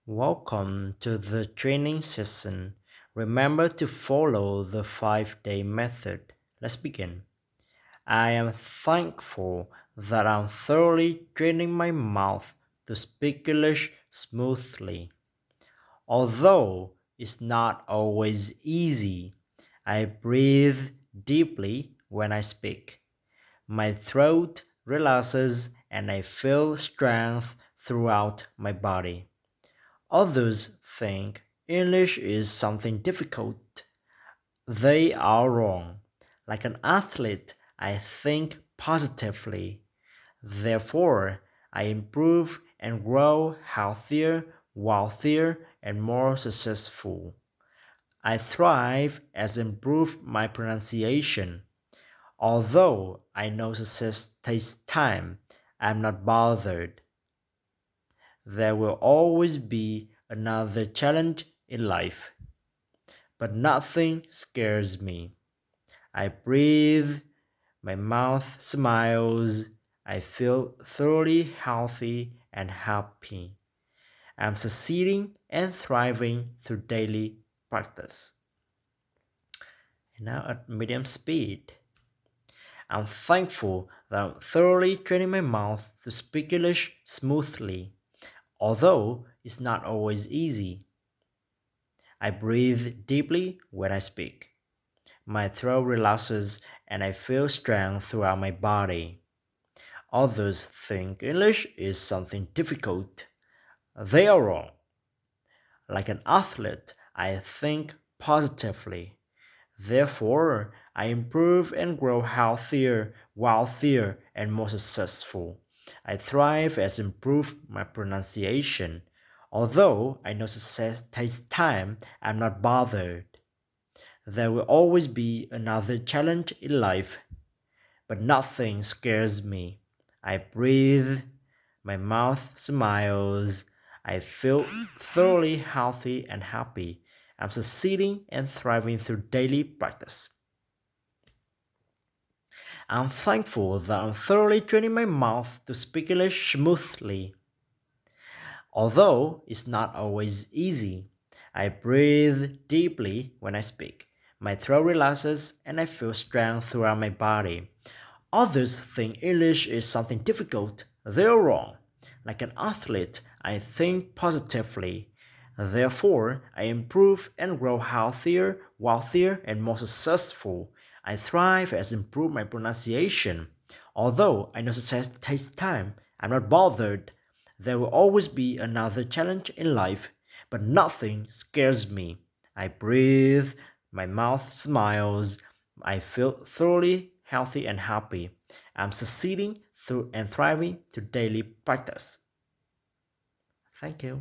Welcome to the training session. Remember to follow the 5-day method. Let's begin. I am thankful that I'm thoroughly training my mouth to speak English smoothly. Although it's not always easy, I breathe deeply when I speak. My throat relaxes and I feel strength throughout my body. Others think English is something difficult. They are wrong. Like an athlete, I think positively. Therefore, I improve and grow healthier, wealthier, and more successful. I thrive as improve my pronunciation. Although I know success takes time, I'm not bothered. There will always be another challenge in life, but nothing scares me. I breathe, my mouth smiles, I feel thoroughly healthy and happy. I'm succeeding and thriving through daily practice. And now at medium speed. I'm thankful that I'm thoroughly training my mouth to speak English smoothly, although it's not always easy. I breathe deeply when I speak. My throat relaxes and I feel strength throughout my body. Others think English is something difficult. They are wrong. Like an athlete, I think positively. Therefore, I improve and grow healthier, wealthier, and more successful. I thrive as improve my pronunciation. Although I know success takes time, I'm not bothered. There will always be another challenge in life, but nothing scares me. I breathe, my mouth smiles, I feel thoroughly healthy and happy. I'm succeeding and thriving through daily practice. I'm thankful that I'm thoroughly training my mouth to speak English smoothly. Although it's not always easy, I breathe deeply when I speak. My throat relaxes and I feel strength throughout my body. Others think English is something difficult. They're wrong. Like an athlete, I think positively. Therefore, I improve and grow healthier, wealthier, and more successful. I thrive as improve my pronunciation. Although I know success takes time, I'm not bothered. There will always be another challenge in life, but nothing scares me. I breathe, my mouth smiles, I feel thoroughly healthy and happy. I'm succeeding through and thriving through daily practice. Thank you.